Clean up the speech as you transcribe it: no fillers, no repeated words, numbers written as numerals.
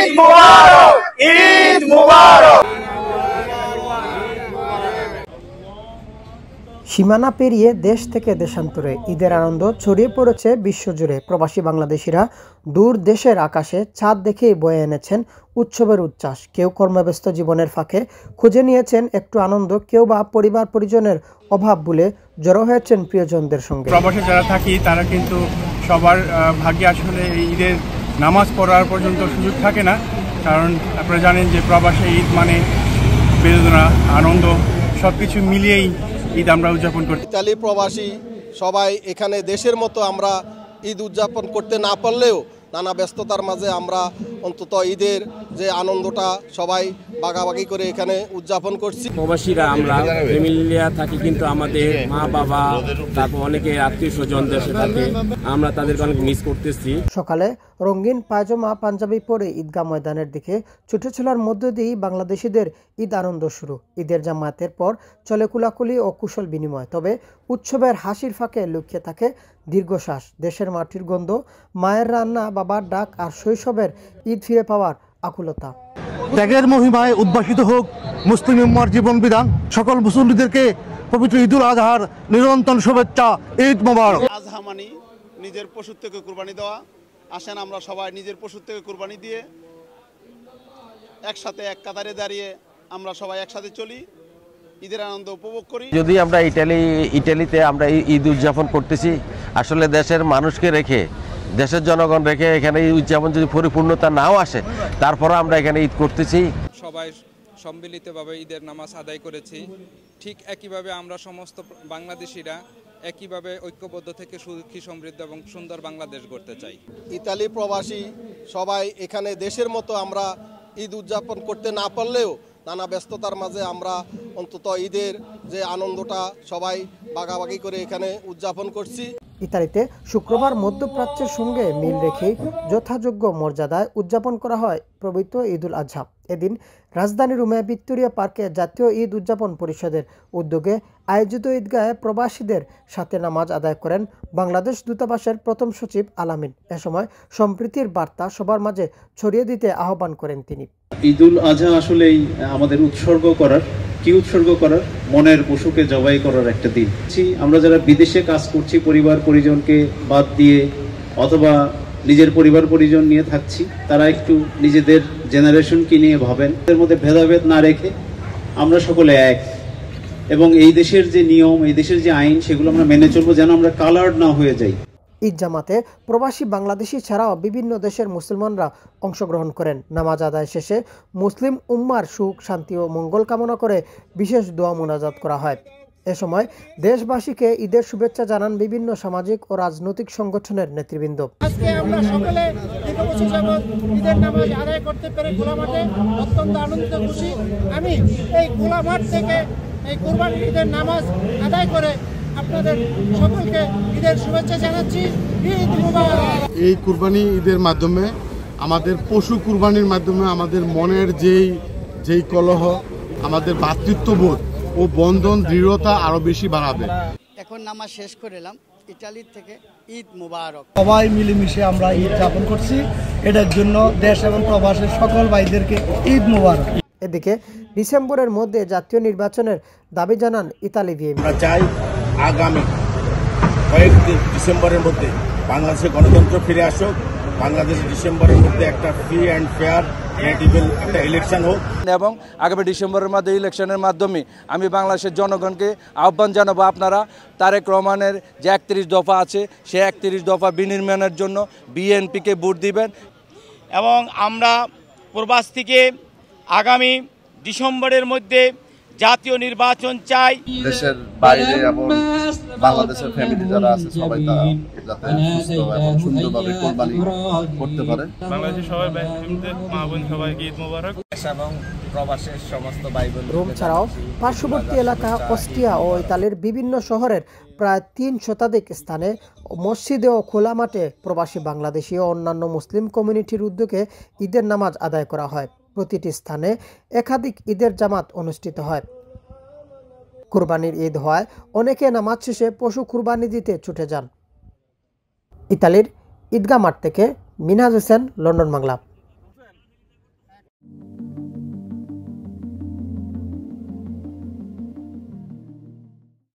ঈদ মুবারক, ঈদ মুবারক। সীমানা পেরিয়ে দেশ থেকে দেশান্তরে ঈদের আনন্দ ছড়িয়ে পড়েছে বিশ্বজুড়ে। প্রবাসী বাংলাদেশিরা দূর দেশের আকাশে চাঁদ দেখেই বয়ে এনেছেন উৎসবের উচ্ছ্বাস। কেউ কর্মব্যস্ত জীবনের ফাঁকে খুঁজে নিয়েছেন একটু আনন্দ, কেউ বা পরিবার পরিজনের অভাব ভুলে জড়ো হয়েছেন প্রিয়জনদের সঙ্গে। প্রবাসে যারা থাকি তারা কিন্তু সবার ভাগ্যে আসলে ঈদের নামাজ পড়ার পর্যন্ত সুযোগ থাকে না, কারণ আপনারা জানেন যে প্রবাসে ঈদ মানে বেদনা, আনন্দ সবকিছু মিলিয়েই ঈদ আমরা উদযাপন করি। ইতালি প্রবাসী সবাই এখানে দেশের মতো আমরা ঈদ উদযাপন করতে না পারলেও নানা ব্যস্ততার মাঝে আমরা অন্তত ঈদের যে আনন্দটা সবাই ভাগাভাগি করে এখানে উদযাপন করছি। প্রবাসীরা আমরা ফ্যামিলিয়া থাকি, কিন্তু আমাদের মা বাবা তারপর অনেকে আত্মীয় স্বজন দেশে থাকে, আমরা তাদেরকে অনেক মিস করতেছি। সকালে রঙিন পায়জামা পাঞ্জাবি পরে ঈদগাহ ময়দানের দিকে ছুটে চলার মধ্য দিয়েই বাংলাদেশিদের ঈদ আনন্দ শুরু। ঈদের জামায়াতের পর চলে কুলাকুলি ও কুশল বিনিময়, তবে উৎসবের হাসির ফাঁকে লুকিয়ে থাকে দীর্ঘশ্বাস, দেশের মাটির গন্ধ, মায়ের রান্না, বাবার ডাক আর শৈশবের ঈদ ফিরে পাওয়ার আকুলতা। ত্যাগের মহিমায় উদ্ভাসিত হোক মুসলিম উম্মার জীবন বিধান। সকল মুসল্লিদেরকে পবিত্র ঈদুল আজহার নিরন্তর শুভেচ্ছা, ঈদ মোবারক। আজহা মানে নিজের পশুর থেকে কুরবানি দেওয়া। আসেন আমরা সবাই নিজের পশুর থেকে কুরবানি দিয়ে একসাথে এক কাতারে দাঁড়িয়ে আমরা সবাই একসাথে চলি, ঈদের আনন্দ উপভোগ করি। যদি আমরা ইটালিতে আমরা ঈদ উদযাপন করতেছি, আসলে দেশের মানুষকে রেখে, দেশের জনগণ রেখে এখানে এই উদযাপন যদি পরিপূর্ণতা নাও আসে, তারপরও আমরা এখানে ঈদ করতেছি। সবাই সম্মিলিতভাবে ঈদের নামাজ আদায় করেছি। ঠিক একইভাবে আমরা সমস্ত বাংলাদেশিরা একইভাবে ঐক্যবদ্ধ থেকে সুখী, সমৃদ্ধ এবং সুন্দর বাংলাদেশ গড়তে চাই। ইতালি প্রবাসী সবাই এখানে দেশের মতো আমরা ঈদ উদযাপন করতে না পারলেও নানা ব্যস্ততার মাঝে আমরা অন্তত ঈদের যে আনন্দটা সবাই ভাগাভাগি করে এখানে উদযাপন করছি। ইতালিতে শুক্রবার মধ্যপ্রাচ্যের সঙ্গে মিল রেখেই যথাযোগ্য মর্যাদায় উদযাপন করা হয় পবিত্র ঈদুল আজহা। এদিন রাজধানী রোমে ভিক্টোরিয়া পার্কে জাতীয় ঈদ উদযাপন পরিষদের উদ্যোগে আয়োজিত ঈদগাহে প্রবাসীদের সাথে নামাজ আদায় করেন বাংলাদেশ দূতাবাসের প্রথম সচিব আলামিন। এ সময় সম্প্রীতির বার্তা সবার মাঝে ছড়িয়ে দিতে আহ্বান করেন তিনি। ঈদুল আজহা আসলেই আমাদের উৎসর্গ করার মনের পশুকে জবাই করার একটা দিন। আমরা যারা বিদেশে কাজ করছি, পরিবার পরিজনকে বাদ দিয়ে অথবা নিজের পরিবার পরিজন নিয়ে থাকছি, তারা একটু নিজেদের জেনারেশনকে নিয়ে ভাবেন। এর মধ্যে ভেদাভেদ না রেখে আমরা সকলে এক, এবং এই দেশের যে নিয়ম, এই দেশের যে আইন, সেগুলো আমরা মেনে চলবো, যেন আমরা কালার্ড না হয়ে যাই। ঈদ জামাতে প্রবাসী বাংলাদেশি ছাড়াও বিভিন্ন দেশের মুসলমানরা অংশগ্রহণ করেন। নামাজ আদায় শেষে মুসলিম উম্মার সুখ, শান্তি ও মঙ্গল কামনা করে বিশেষ দোয়া মোনাজাত করা হয়। এ সময় দেশবাসীকে ঈদের শুভেচ্ছা জানান বিভিন্ন সামাজিক ও রাজনৈতিক সংগঠনের নেতৃবৃন্দ। আজকে আমরা সকলে দীর্ঘ যাবত ঈদের নামাজ আদায় করতে পেরে গোলামাঠে অত্যন্ত আনন্দিত, খুশি। আমি এই গোলামাঠ থেকে এই কুরবানির ঈদের নামাজ আদায় করে আপনাদের সকলকে ঈদের শুভেচ্ছা জানাচ্ছি। ঈদ মুবারক। এই কুরবানি ঈদের মাধ্যমে, আমাদের পশু কুরবানির মাধ্যমে আমাদের মনের যেই কলহ, আমাদের ভ্রাতৃত্ববোধ ও বন্ধন দৃঢ়তা আরো বেশি বাড়াবে। এখন নামাজ শেষ করে এলাম ইতালি থেকে। ঈদ মুবারক। সবাই মিলেমিশে আমরা ঈদ যাপন করছি, এটার জন্য দেশ এবং প্রবাসের সকল ভাইদেরকে ঈদ মুবারক। এদিকে ডিসেম্বরের মধ্যে জাতীয় নির্বাচনের দাবি জানান ইতালি বিএনপি। আমরা চাই আগামী কয়েক ডিসেম্বরের মধ্যে বাংলাদেশে গণতন্ত্র ফিরে আসুক, বাংলাদেশে ডিসেম্বরের মধ্যে একটা ফ্রি অ্যান্ড ফেয়ার একটা ইলেকশন হোক, এবং আগামী ডিসেম্বরের মধ্যে ইলেকশনের মাধ্যমে আমি বাংলাদেশের জনগণকে আহ্বান জানাবো, আপনারা তারেক রহমানের যে 31 দফা আছে, সেই 31 দফা বিনির্মাণের জন্য বিএনপিকে ভোট দিবেন। এবং আমরা প্রবাস থেকে আগামী ডিসেম্বরের মধ্যে জাতীয় নির্বাচন চাই। দেশের বাইরে এবং বাংলাদেশের ফ্যামিলি যারা আছে সবাই তারা যাতে সুস্থ এবং সুন্দরভাবে কোরবানি করতে পারে। বাংলাদেশের সবাই মা বোন সবাইকে ঈদ মোবারক। এবং প্রবাসের সমস্ত ভাই বোন রোম ছাড়াও পার্শ্ববর্তী এলাকা অস্ট্রিয়া ও ইতালির বিভিন্ন শহরের প্রায় 3 শতাধিক স্থানে মসজিদে ও খোলা মাঠে প্রবাসী বাংলাদেশি ও অন্যান্য মুসলিম কমিউনিটির উদ্যোগে ঈদের নামাজ আদায় করা হয়। প্রতিটি স্থানে একাধিক ঈদের জামাত অনুষ্ঠিত হয়। কুরবানির ঈদ হয়, অনেকে নামাজ শেষে পশু কুরবানি দিতে ছুটে যান। ইতালির ঈদগাহ মাঠ থেকে মিনহাজ হোসেন, লন্ডন বাংলা।